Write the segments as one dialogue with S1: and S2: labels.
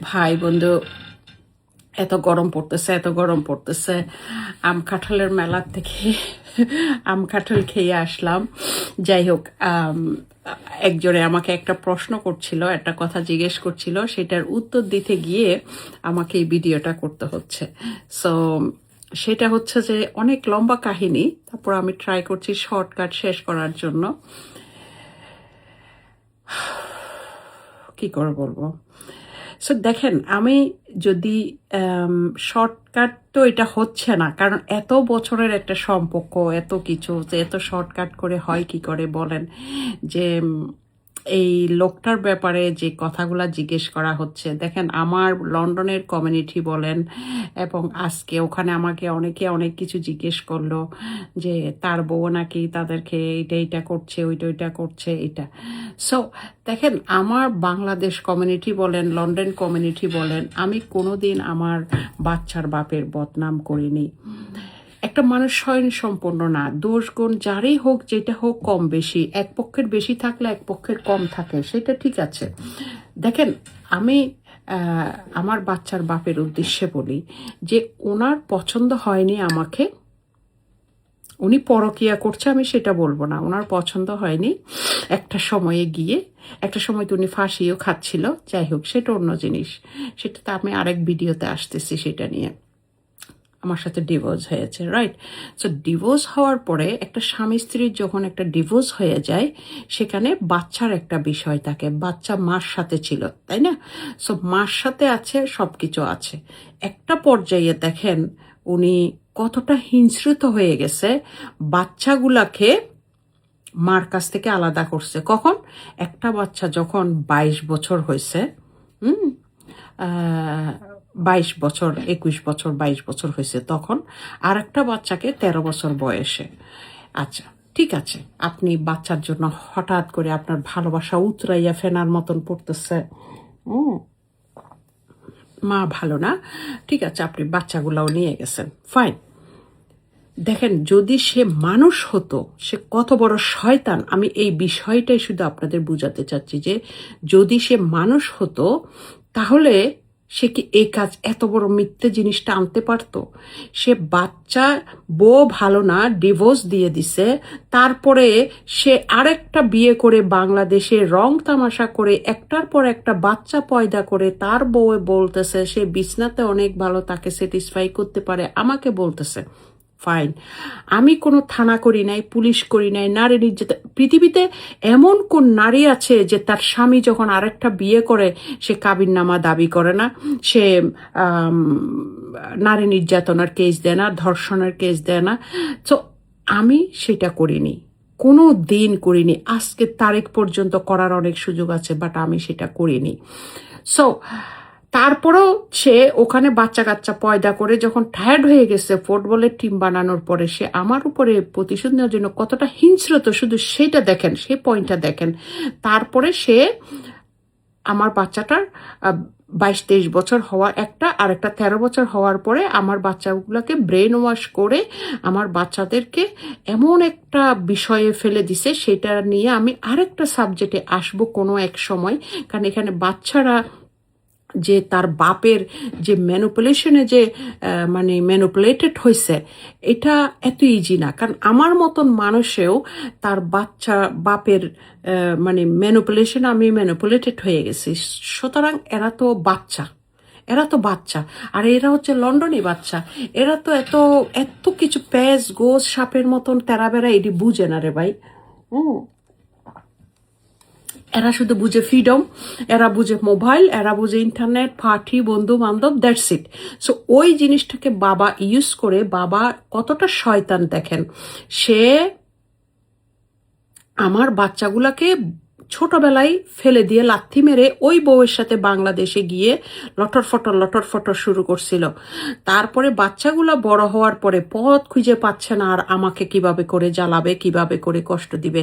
S1: ভাই বন্ধু, এত গরম পড়তেছে, এত গরম পড়তেছে। আম কাঁঠালের মেলার থেকে আম কাঁঠাল খেয়ে আসলাম। যাই হোক, একজনে আমাকে একটা প্রশ্ন করছিল, একটা কথা জিজ্ঞেস করছিল, সেটার উত্তর দিতে গিয়ে আমাকে এই ভিডিওটা করতে হচ্ছে। সো সেটা হচ্ছে যে অনেক লম্বা কাহিনী, তারপর আমি ট্রাই করছি শর্টকাট শেষ করার জন্য। কি করে বলবো? সো দেখেন, আমি যদি শর্টকাট, তো এটা হচ্ছে না, কারণ এত বছরের একটা সম্পর্ক, এত কিছু, যে এত শর্টকাট করে হয় কি করে বলেন? যে এই লোকটার ব্যাপারে যে কথাগুলা জিজ্ঞেস করা হচ্ছে, দেখেন আমার লন্ডনের কমিউনিটি বলেন, এবং আজকে ওখানে আমাকে অনেকে অনেক কিছু জিজ্ঞেস করলো যে তার বউ নাকি তাদেরকে এইটা করছে, ওইটা করছে, এটা। সো দেখেন, আমার বাংলাদেশ কমিউনিটি বলেন, লন্ডন কমিউনিটি বলেন, আমি কোনোদিন আমার বাচ্চার বাপের বদনাম করিনি। একটা মানুষ স্বয়ং সম্পূর্ণ না, দোষ গুণ যারই হোক, যেটা হোক, কম বেশি, এক পক্ষের বেশি থাকলে এক পক্ষের কম থাকে, সেটা ঠিক আছে। দেখেন, আমি আমার বাচ্চার বাপের উদ্দেশ্যে বলি যে ওনার পছন্দ হয়নি আমাকে, উনি পরকিয়া করছে আমি সেটা বলবো না, ওনার পছন্দ হয়নি একটা সময়ে গিয়ে, একটা সময় তো উনি ফাঁসিও খাচ্ছিল। যাই হোক, সেটা অন্য জিনিস, সেটাতে আমি আরেক ভিডিওতে আসতেছি সেটা নিয়ে। আমার সাথে ডিভোর্স হয়েছে, রাইট? সো ডিভোর্স হওয়ার পরে একটা স্বামী স্ত্রীর যখন একটা ডিভোর্স হয়ে যায়, সেখানে বাচ্চার একটা বিষয় থাকে, বাচ্চা মার সাথে ছিল, তাই না? সো মার সাথে আছে, সব কিছু আছে। একটা পর্যায়ে দেখেন উনি কতটা হিংস্রুত হয়ে গেছে, বাচ্চাগুলাকে মার কাছ থেকে আলাদা করছে। কখন? একটা বাচ্চা যখন 22 বছর হয়েছে, হুম 22 বছর, 21 বছর, 22 বছর হয়েছে, তখন আর একটা বাচ্চাকে 13 বছর বয়সে। আচ্ছা, ঠিক আছে, আপনি বাচ্চার জন্য হঠাৎ করে আপনার ভালোবাসা উতরাইয়া ফেনার মতন পড়তেছে, মা ভালো না, ঠিক আছে, আপনি বাচ্চাগুলাও নিয়ে গেছেন, ফাইন। দেখেন, যদি সে মানুষ হতো, সে কত বড় শয়তান, আমি এই বিষয়টাই শুধু আপনাদের বুঝাতে চাচ্ছি যে যদি সে মানুষ হতো, তাহলে সে কি এই কাজ, এত বড় মিথ্যে জিনিসটা আনতে পারতো? সে বাচ্চা, বউ ভালো না, ডিভোর্স দিয়ে দিছে, তারপরে সে আরেকটা বিয়ে করে বাংলাদেশে রং তামাশা করে একটার পর একটা বাচ্চা পয়দা করে, তার বউয়ে বলতেছে সে বিছনাতে অনেক ভালো, তাকে স্যাটিসফাই করতে পারে, আমাকে বলতেছে, ফাইন। আমি কোনো থানা করি নাই, পুলিশ করি নাই, নারী নির্যাতন, পৃথিবীতে এমন কোন নারী আছে যে তার স্বামী যখন আরেকটা বিয়ে করে সে কাবিননামা দাবি করে না, সে নারী নির্যাতনের কেস দেয় না, ধর্ষণের কেস দেয় না? তো আমি সেটা করিনি, কোনো দিন করিনি, আজকের তারিখ পর্যন্ত করার অনেক সুযোগ আছে, বাট আমি সেটা করিনি। সো তারপরেও সে ওখানে বাচ্চা কাচ্চা পয়দা করে যখন টায়ার্ড হয়ে গেছে ফুটবলের টিম বানানোর পরে, সে আমার উপরে প্রতিশোধ নেওয়ার জন্য কতটা হিংস্রত, শুধু সেটা দেখেন, সে পয়েন্টটা দেখেন। তারপরে সে আমার বাচ্চাটার 22-23 বছর হওয়া একটা, আর একটা 13 বছর হওয়ার পরে আমার বাচ্চাগুলোকে ব্রেন ওয়াশ করে আমার বাচ্চাদেরকে এমন একটা বিষয়ে ফেলে দিছে, সেটা নিয়ে আমি আরেকটা সাবজেক্টে আসবো কোনো এক সময়। কারণ এখানে বাচ্চারা যে তার বাপের যে ম্যানুপুলেশনে যে মানে ম্যানুপুলেটেড হয়েছে, এটা এত ইজি না। কারণ আমার মতন মানুষেও তার বাচ্চা বাপের মানে ম্যানুপুলেশন, আমি ম্যানুপুলেটেড হয়ে গেছি। সুতরাং এরা তো বাচ্চা, এরা তো বাচ্চা, আর এরা হচ্ছে লন্ডনী বাচ্চা, এরা তো এত এত কিছু প্যাঁচ গোস সাপের মতন তেরা বেড়া এটি বুঝে না রে ভাই। এরা শুধু বুঝে ফ্রিডম, এরা বুঝে মোবাইল, এরা বুঝে ইন্টারনেট, পার্টি, বন্ধু বান্ধব, দ্যাটস ইট। সো ওই জিনিসটাকে বাবা ইউজ করে, বাবা কতটা শয়তান দেখেন, সে আমার বাচ্চাগুলাকে ছোটবেলায় ফেলে দিয়ে লাথি মেরে ওই বউয়ের সাথে বাংলাদেশে গিয়ে লটর ফটর শুরু করছিল। তারপরে বাচ্চাগুলা বড় হওয়ার পরে পথ খুঁজে পাচ্ছে না আর আমাকে কিভাবে করে জ্বালাবে, কিভাবে করে কষ্ট দিবে।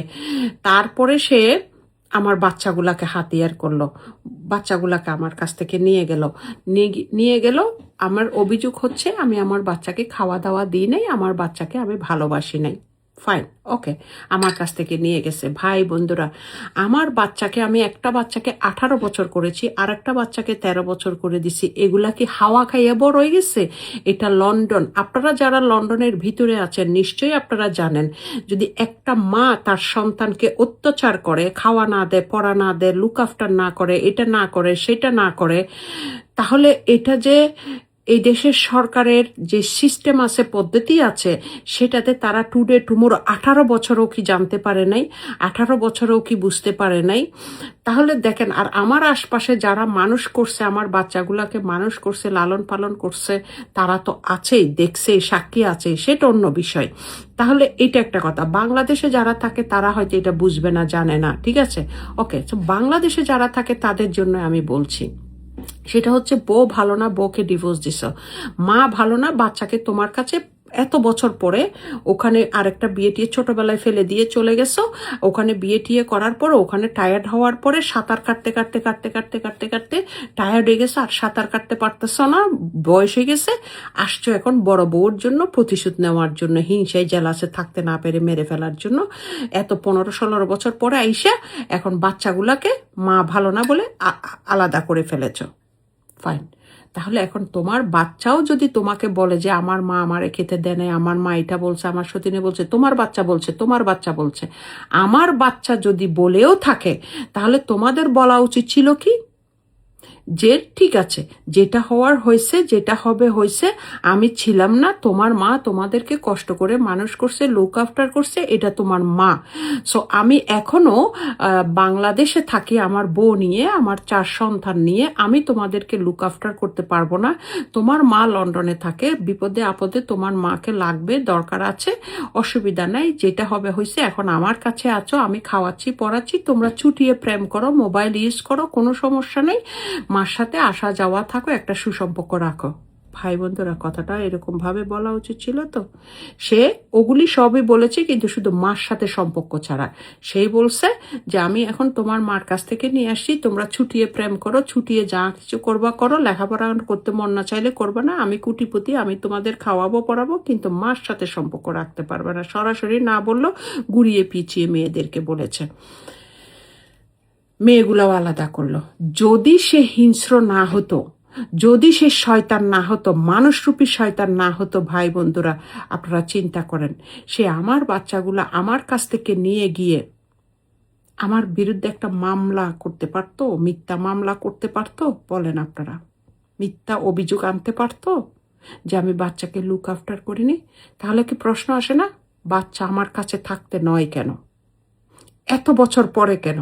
S1: তারপরে সে আমার বাচ্চাগুলাকে হাতিয়ার করলো, বাচ্চাগুলাকে আমার কাছ থেকে নিয়ে গেল। আমার অভিযোগ হচ্ছে আমি আমার বাচ্চাকে খাওয়া দাওয়া দিই নাই, আমার বাচ্চাকে আমি ভালোবাসি নাই। ফাইন, ওকে, আমার কাছ থেকে নিয়ে গেছে। ভাই বন্ধুরা, আমার বাচ্চাকে, আমি একটা বাচ্চাকে 18 বছর করেছি, আর একটা বাচ্চাকে 13 বছর করে দিছি। এগুলা কি হাওয়া খাইয়ে বড় হয়ে গেছে? এটা লন্ডন। আপনারা যারা লন্ডনের ভিতরে আছেন নিশ্চয়ই আপনারা জানেন, যদি একটা মা তার সন্তানকে অত্যাচার করে, খাওয়া না দেয়, পড়া না দেয়, লুক আফটার না করে, এটা না করে, সেটা না করে, তাহলে এটা যে এই দেশের সরকারের যে সিস্টেম আছে, পদ্ধতি আছে, সেটাতে তারা টুডে টুমোরো 18 বছরও কি জানতে পারে নাই, 18 বছরও কি বুঝতে পারে নাই? তাহলে দেখেন, আর আমার আশপাশে যারা মানুষ করছে, আমার বাচ্চাগুলাকে মানুষ করছে, লালন পালন করছে, তারা তো আছেই, দেখছে, সাক্ষী আছে, সেটা অন্য বিষয়। তাহলে এটা একটা কথা। বাংলাদেশে যারা থাকে তারা হয়তো এটা বুঝবে না, জানে না, ঠিক আছে, ওকে। তো বাংলাদেশে যারা থাকে তাদের জন্য আমি বলছি, সেটা হচ্ছে বউ ভালো না, বউকে ডিভোর্স দিছ, মা ভালো না, বাচ্চাকে তোমার কাছে এত বছর পরে ওখানে আরেকটা বিয়ে টিয়ে ছোটবেলায় ফেলে দিয়ে চলে গেছো, ওখানে বিয়ে টিয়ে করার পর ওখানে টায়ার্ড হওয়ার পরে সাঁতার কাটতে কাটতে কাটতে কাটতে কাটতে কাটতে টায়ার্ড হয়ে গেছে, আর সাঁতার কাটতে পারতেছ না, বয়স হয়ে গেছে, আসছো এখন বড় বউর জন্য প্রতিশোধ নেওয়ার জন্য, হিংসায় জেলাসে থাকতে না পেরে মেরে ফেলার জন্য। এত 15-16 বছর পরে আইসা এখন বাচ্চাগুলাকে মা ভালো না বলে আলাদা করে ফেলেছ। ফাইন, তাহলে এখন তোমার বাচ্চাও যদি তোমাকে বলে যে আমার মা আমারে খেতে দেয় নাই, আমার মা এটা বলছে, আমার সতীনে বলছে, তোমার বাচ্চা বলছে, তোমার বাচ্চা বলছে, আমার বাচ্চা যদি বলেও থাকে, তাহলে তোমাদের বলা উচিত ছিল কি, যে ঠিক আছে, যেটা হওয়ার হয়েছে, যেটা হবে হয়েছে, আমি ছিলাম না, তোমার মা তোমাদেরকে কষ্ট করে মানুষ করছে, লুক আফটার করছে, এটা তোমার মা। সো আমি এখনো বাংলাদেশে থাকি আমার বউ নিয়ে, আমার 4 সন্তান নিয়ে, আমি তোমাদেরকে লুক আফটার করতে পারবো না। তোমার মা লন্ডনে থাকে, বিপদে আপদে তোমার মাকে লাগবে, দরকার আছে, অসুবিধা নাই, যেটা হবে হয়েছে, এখন আমার কাছে আছো, আমি খাওয়াচ্ছি, পড়াচ্ছি, তোমরা ছুটিয়ে প্রেম করো, মোবাইল ইউজ করো, কোনো সমস্যা নেই, মার সাথে আসা যাওয়া থাকো, একটা সুসম্পর্ক রাখো। ভাই বন্ধুরা, কথাটা এরকম ভাবে বলা উচিত ছিল তো। সে ওগুলি সবই বলেছে, কিন্তু শুধু মার সাথে সম্পর্ক ছাড়া। সেই বলছে যে আমি এখন তোমার মার কাছ থেকে নিয়ে আসি, তোমরা ছুটিয়ে প্রেম করো, ছুটিয়ে যা কিছু করবা করো, লেখাপড়া করতে মন না চাইলে করবে না, আমি কুটিপুতি, আমি তোমাদের খাওয়াবো পড়াবো, কিন্তু মার সাথে সম্পর্ক রাখতে পারবে না। সরাসরি না বললো, ঘুরিয়ে পিছিয়ে মেয়েদেরকে বলেছে, মেয়েগুলাও আলাদা করলো। যদি সে হিংস্র না হতো, যদি সে শয়তান না হতো, মানুষরূপী শয়তান না হতো, ভাই বন্ধুরা আপনারা চিন্তা করেন, সে আমার বাচ্চাগুলা আমার কাছ থেকে নিয়ে গিয়ে আমার বিরুদ্ধে একটা মামলা করতে পারতো, মিথ্যা মামলা করতে পারতো, বলেন আপনারা, মিথ্যা অভিযোগ আনতে পারতো যে আমি বাচ্চাকে লুক আফটার করিনি। তাহলে কি প্রশ্ন আসে না, বাচ্চা আমার কাছে থাকতে নয় কেন, এত বছর পরে কেন?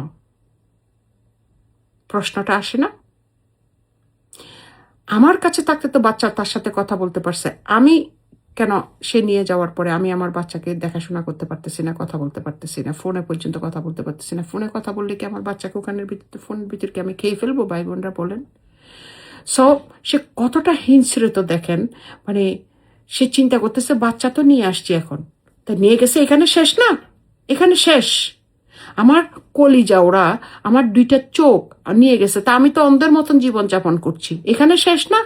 S1: প্রশ্নটা আসে না? আমার কাছে থাকতে তো বাচ্চা তার সাথে কথা বলতে পারছে, আমি কেন সে নিয়ে যাওয়ার পরে আমি আমার বাচ্চাকে দেখাশোনা করতে পারতেছি না, কথা বলতে পারতেছি না, ফোনে পর্যন্ত কথা বলতে পারতেছি না? ফোনে কথা বললে কি আমার বাচ্চাকে ওখানের ভিতরে, ফোনের ভিতরে কি আমি খেয়ে ফেলবো? ভাই বোনরা বলেন। সো সে কতটা হিংস্রত দেখেন, মানে সে চিন্তা করতেছে বাচ্চা তো নিয়ে আসছি এখন, তা নিয়ে গেছে, এখানে শেষ না, এখানে শেষ, আমার কলিজা ওরা, আমার 2টা চোখ নিয়ে গেছে, তা আমি তো অন্ধের মতন জীবনযাপন করছি, এখানে শেষ না?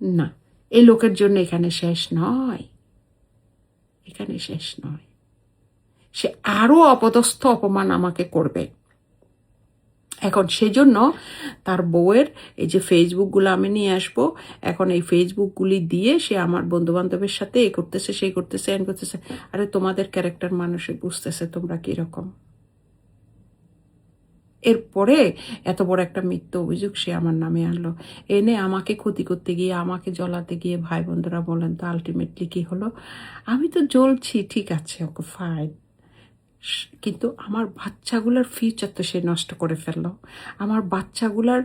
S1: না, এই লোকের জন্য এখানে শেষ নয়, এখানে শেষ নয়, সে আরো অপদস্থ অপমান আমাকে করবে। এখন সেজন্য তার বউয়ের এই যে ফেসবুকগুলো আমি নিয়ে আসবো, এখন এই ফেসবুকগুলি দিয়ে সে আমার বন্ধু বান্ধবের সাথে এ করতেছে, সেই করতেছে, এন করতেছে। আরে তোমাদের ক্যারেক্টার মানুষে বুঝতেছে তোমরা কিরকম। এরপরে এত বড় একটা মিথ্যা অভিযোগ সে আমার নামে আনলো, এনে আমাকে ক্ষতি করতে গিয়ে, আমাকে জ্বলাতে গিয়ে। ভাই বন্ধুরা বলেন তো আলটিমেটলি কি হলো? আমি তো জ্বলছি, ঠিক আছে, ওকে ফাইন, কিন্তু আমার বাচ্চাগুলার ফিউচার তো সে নষ্ট করে ফেললো, আমার বাচ্চাগুলার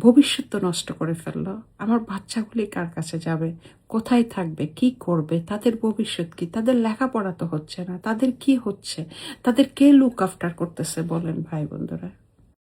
S1: ভবিষ্যৎ তো নষ্ট করে ফেললো। আমার বাচ্চাগুলি কার কাছে যাবে, কোথায় থাকবে, কি করবে, তাদের ভবিষ্যৎ কি? তাদের লেখাপড়া তো হচ্ছে না, তাদের কি হচ্ছে, তাদের কে লুক আফটার করতেছে বলেন ভাই বন্ধুরা?